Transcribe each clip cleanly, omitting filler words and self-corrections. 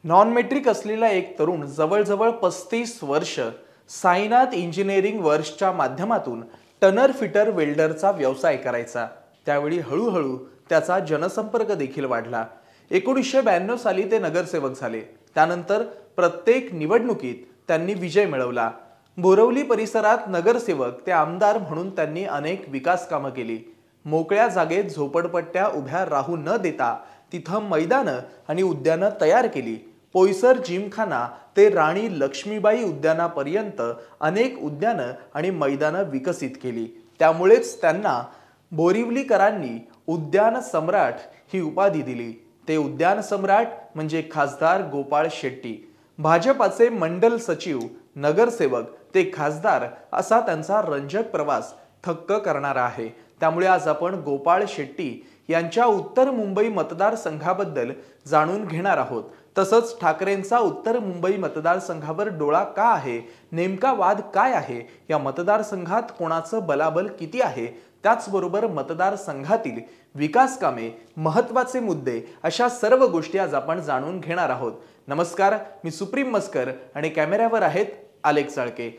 Non metric असलेला एक तरुण जवळजवळ 35 वर्ष साईनाथ इंजिनिअरिंग वर्क्सच्या माध्यमातून टनर फिटर वेल्डरचा व्यवसाय करायचा। त्यावेळी हळूहळू त्याचा जनसंपर्क देखील वाढला। 1992 साली ते नगरसेवक झाले। त्यानंतर प्रत्येक निवडणुकीत त्यांनी विजय मिळवला। बोरवली परिसरात नगरसेवक ते आमदार म्हणून त्यांनी अनेक विकास कामे केली। मोकळ्या जागेत झोपडपट्ट्या उभ्या राहू न देता तिथं मैदानं आणि उद्यानं तयार केली। पोईसर जिमखाना ते राणी लक्ष्मीबाई उद्यानापर्यंत अनेक उद्यानं आणि मैदानं विकसित केली। त्यामुळेच त्यांना बोरिवलीकरांनी उद्यान सम्राट ही उपाधी दिली। ते उद्यान सम्राट म्हणजे खासदार गोपाळ शेट्टी। भाजपाचे मंडल सचिव, नगरसेवक ते खासदार असा त्यांचा रंजक प्रवास थक्क करणारा आहे। त्यामुळे आज आपण गोपाळ शेट्टी यांच्या उत्तर मुंबई मतदारसंघाबद्दल जाणून घेणार आहोत। तसंच ठाकरेंचा उत्तर मुंबई मतदारसंघावर डोळा का आहे, नेमका वाद काय आहे, या मतदारसंघात कोणाचं बलाबल किती आहे, त्याचबरोबर मतदारसंघातील विकास कामे, महत्त्वाचे मुद्दे अशा सर्व गोष्टी आज आपण जाणून घेणार आहोत। नमस्कार, मी सुप्रीम मस्कर आणि कॅमेऱ्यावर आहेत अलेक्स चाळके।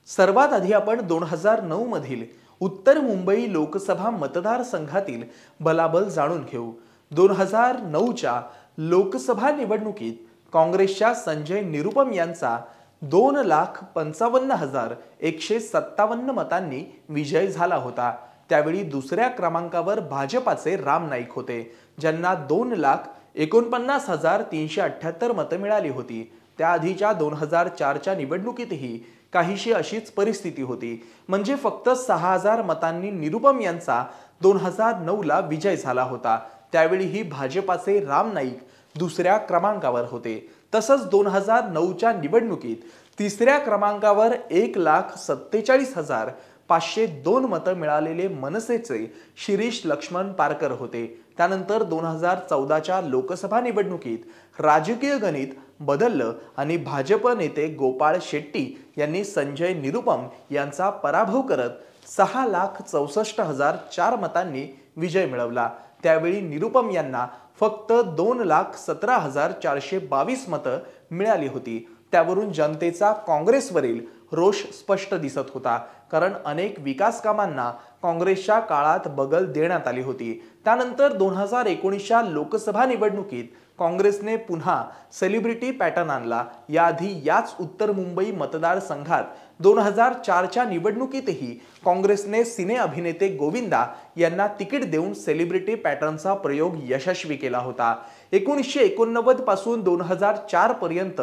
सर्वात आधी आपण 2009 मधील उत्तर मुंबई लोकसभा मतदारसंघातील बलाबल जाणून घेऊ। 2009च्या लोकसभा निवडणुकीत काँग्रेसच्या संजय निरुपम यांचा 2,55,157 मतांनी विजय झाला होता। त्यावेळी दुसऱ्या क्रमांकावर भाजपाचे राम नाईक होते, ज्यांना 2,49,378 मतं मिळाली होती। त्याआधीच्या 2004च्या निवडणुकीतही काहीशी अशीच परिस्थिती होती, म्हणजे फक्त 6,000 मतांनी निरुपम यांचा 2009ला विजय झाला होता। त्यावेळीही भाजपाचे राम नाईक दुसऱ्या क्रमांकावर होते। तसंच 2009च्या निवडणुकीत तिसऱ्या क्रमांकावर 1,47,502 मतं मिळालेले मनसेचे शिरीष लक्ष्मण पारकर होते। त्यानंतर 2014च्या लोकसभा निवडणुकीत राजकीय गणित बदललं आणि भाजप नेते गोपाळ शेट्टी यांनी संजय निरुपम यांचा पराभव करत 6,64,004 मतांनी विजय मिळवला। त्यावेळी निरुपम यांना फक्त 2,17,422 मतं मिळाली होती। त्यावरून जनतेचा काँग्रेसवरील रोष स्पष्ट दिसत होता, कारण अनेक विकास कामांना काँग्रेसच्या काळात बगल देण्यात आली होती। त्यानंतर 2019च्या लोकसभा निवडणुकीत काँग्रेसने पुन्हा सेलिब्रिटी पॅटर्न आणला। याआधी याच उत्तर मुंबई मतदारसंघात 2004च्या निवडणुकीतही काँग्रेसने सिने अभिनेते गोविंदा यांना तिकीट देऊन सेलिब्रिटी पॅटर्नचा प्रयोग यशस्वी केला होता। 1989 पासून 2004 पर्यंत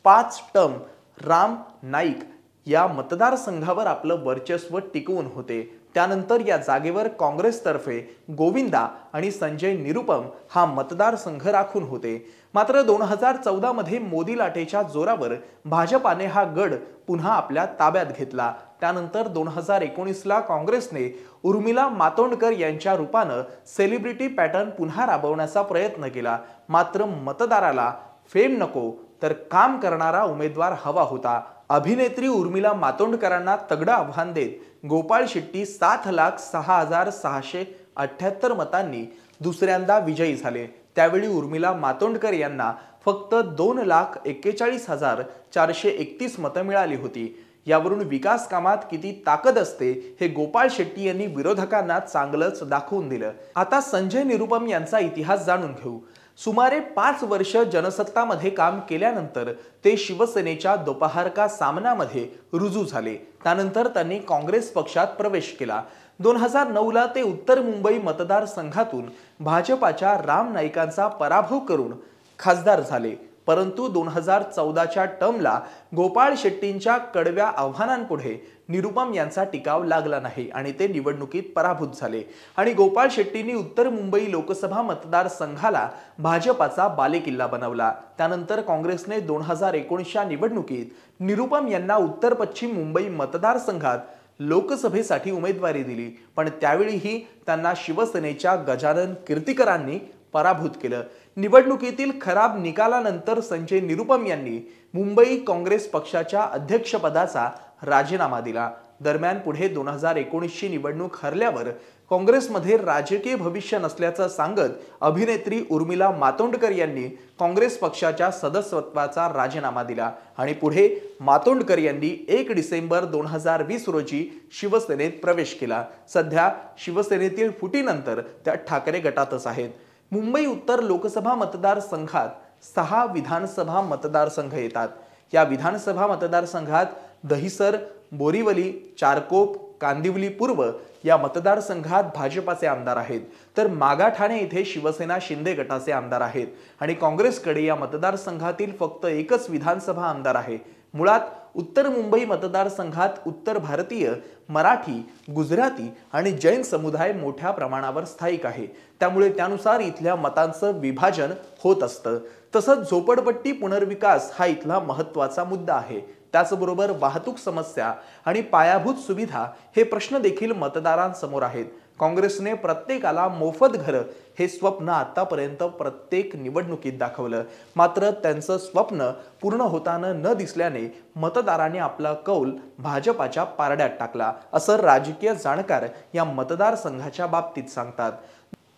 5 टर्म राम नाईक या मतदारसंघावर आपलं वर्चस्व टिकवून होते। त्यानंतर या जागेवर काँग्रेसतर्फे गोविंदा आणि संजय निरुपम हा मतदारसंघ राखून होते। मात्र 2014 मध्ये मोदी लाटेच्या जोरावर भाजपाने हा गड पुन्हा आपल्या ताब्यात घेतला। त्यानंतर 2019ला काँग्रेसने उर्मिला मातोंडकर यांच्या रूपानं सेलिब्रिटी पॅटर्न पुन्हा राबवण्याचा प्रयत्न केला। मात्र मतदाराला फेम नको तर काम करणारा उमेदवार हवा होता। अभिनेत्री उर्मिला मातोंडकरांना तगडं आव्हान देत गोपाळ शेट्टी 7,06,678 मतांनी दुसऱ्यांदा विजयी झाले। त्यावेळी उर्मिला मातोंडकर यांना फक्त 2,41,431 मतं मिळाली होती। यावरून विकास कामात किती ताकद असते हे गोपाळ शेट्टी यांनी विरोधकांना चांगलंच दाखवून दिलं। आता संजय निरुपम यांचा इतिहास जाणून घेऊ। सुमारे 5 वर्ष जनसत्तामध्ये काम केल्यानंतर ते शिवसेनेच्या दोपहर का सामनामध्ये रुजू झाले। त्यानंतर त्यांनी काँग्रेस पक्षात प्रवेश केला। 2009ला ते उत्तर मुंबई मतदारसंघातून भाजपाच्या राम नाईकांचा पराभव करून खासदार झाले। परंतु 2014च्या टर्मला गोपाळ शेट्टींच्या कडव्या आव्हानांपुढे निरुपम यांचा टिकाव लागला नाही आणि ते निवडणुकीत पराभूत झाले। आणि गोपाळ शेट्टींनी उत्तर मुंबई लोकसभा मतदारसंघाला भाजपाचा बालेकिल्ला बनवला। त्यानंतर काँग्रेसने 2019च्या निवडणुकीत निरुपम यांना उत्तर पश्चिम मुंबई मतदारसंघात लोकसभेसाठी उमेदवारी दिली, पण त्यावेळीही त्यांना शिवसेनेच्या गजानन कीर्तीकरांनी पराभूत केलं। निवडणुकीतील खराब निकालानंतर संजय निरुपम यांनी मुंबई काँग्रेस पक्षाच्या अध्यक्षपदाचा राजीनामा दिला। दरम्यान पुढे 2019 ची निवडणूक हरल्यावर काँग्रेसमध्ये राजकीय भविष्य नसल्याचं सांगत अभिनेत्री उर्मिला मातोंडकर यांनी काँग्रेस पक्षाच्या सदस्यत्वाचा राजीनामा दिला आणि पुढे मातोंडकर यांनी 1 डिसेंबर 2020 रोजी शिवसेनेत प्रवेश केला। सध्या शिवसेनेतील फुटीनंतर त्या ठाकरे गटातच आहेत। मुंबई उत्तर लोकसभा मतदारसंघात 6 विधानसभा मतदारसंघ येतात। या विधानसभा मतदारसंघात दहिसर, बोरीवली, चारकोप, कांदिवली पूर्व या मतदारसंघात भाजपाचे आमदार आहेत, तर मागाठाणे येथे शिवसेना शिंदे गटाचे आमदार आहेत आणि काँग्रेसकडे या मतदारसंघातील फक्त एकच विधानसभा आमदार आहे। मुळात उत्तर मुंबई मतदारसंघात उत्तर भारतीय, मराठी, गुजराती आणि जैन समुदाय मोठ्या प्रमाणावर स्थायिक आहे, त्यामुळे त्यानुसार इथल्या मतांचं विभाजन होत असतं। तसंच झोपडपट्टी पुनर्विकास हा इथला महत्त्वाचा मुद्दा आहे। त्याचबरोबर वाहतूक समस्या आणि पायाभूत सुविधा हे प्रश्न देखील मतदारांसमोर आहेत। काँग्रेसने प्रत्येकाला मोफत घर हे स्वप्न आतापर्यंत प्रत्येक निवडणुकीत दाखवलं, मात्र त्यांचं स्वप्न पूर्ण होताना न दिसल्याने मतदारांनी आपला कौल भाजपाच्या पारड्यात टाकला, असं राजकीय जाणकार या मतदारसंघाच्या बाबतीत सांगतात।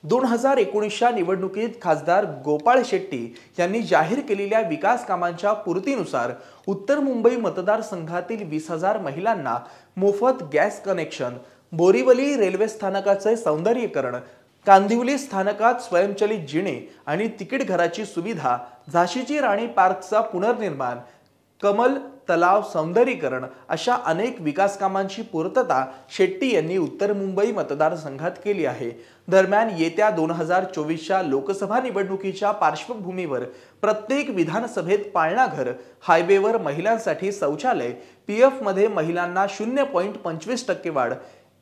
2019च्या निवडणुकीत खासदार गोपाळ शेट्टी यांनी जाहीर केलेल्या विकास कामांच्या पूर्तीनुसार उत्तर मुंबई मतदारसंघातील 20,000 महिलांना मोफत गॅस कनेक्शन, बोरीवली रेल्वे स्थानकाचे सौंदर्यीकरण, कांदिवली स्थानकात स्वयंचलित जिने आणि तिकीट घराची सुविधा, झाशीची राणी पार्कचा पुनर्निर्माण, कमल तलाव सौंदर्यीकरण अशा अनेक विकास कामांची पूर्तता शेट्टी यांनी उत्तर मुंबई मतदारसंघात केली आहे। दरम्यान येत्या 2024च्या लोकसभा निवडणुकीच्या पार्श्वभूमीवर प्रत्येक विधानसभेत पाळणाघर, हायवेवर महिलांसाठी शौचालय, पीएफ मध्ये महिलांना 0.25% वाढ,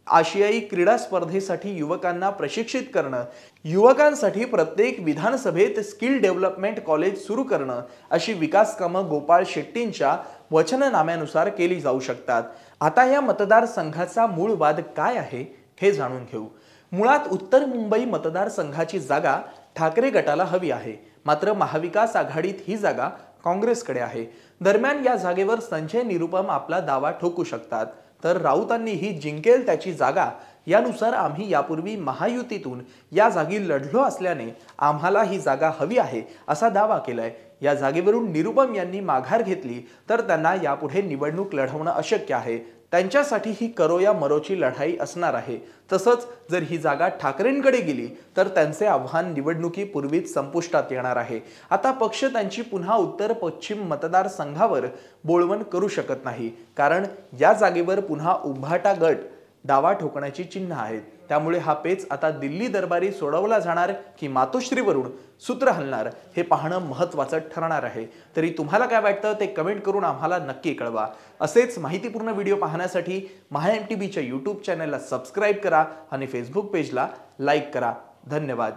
आशियाई क्रीडा स्पर्धेसाठी युवकांना प्रशिक्षित करणं, युवकांसाठी प्रत्येक विधानसभेत स्किल डेव्हलपमेंट कॉलेज सुरू करणं अशी विकास कामं गोपाळ शेट्टींच्या वचननाम्यानुसार केली जाऊ शकतात। आता या मतदारसंघाचा मूळ वाद काय आहे हे जाणून घेऊ। मुळात उत्तर मुंबई मतदारसंघाची जागा ठाकरे गटाला हवी आहे, मात्र महाविकास आघाडीत ही जागा काँग्रेसकडे आहे। दरम्यान या जागेवर संजय निरुपम आपला दावा ठोकू शकतात, तर राऊतांनी ही जिंकेल त्याची जागा, यानुसार आम्ही यापूर्वी महायुतीतून या जागी लढलो असल्याने आम्हाला ही जागा हवी आहे असा दावा केलाय। या जागेवरून निरुपम यांनी माघार घेतली तर त्यांना यापुढे निवडणूक लढवणं अशक्य आहे। त्यांच्यासाठी ही करो या मरोची लढाई असणार आहे। तसंच जर ही जागा ठाकरेंकडे गेली तर त्यांचे आव्हान निवडणुकीपूर्वीच संपुष्टात येणार आहे। आता पक्ष त्यांची पुन्हा उत्तर पश्चिम मतदारसंघावर बोळवण करू शकत नाही, कारण या जागेवर पुन्हा उभाटा गट दावा ठोकण्याची चिन्ह आहेत। त्यामुळे हा पेच आता दिल्ली दरबारी सोडवला जाणार की मातोश्रीवरून सूत्र हलणार हे पाहणं महत्त्वाचं ठरणार आहे। तरी तुम्हाला काय वाटतं ते कमेंट करून आम्हाला नक्की कळवा। असेच माहितीपूर्ण व्हिडिओ पाहण्यासाठी MAHA-MTBच्या YouTube चॅनलला सबस्क्राइब करा आणि Facebook पेजला लाईक करा। धन्यवाद।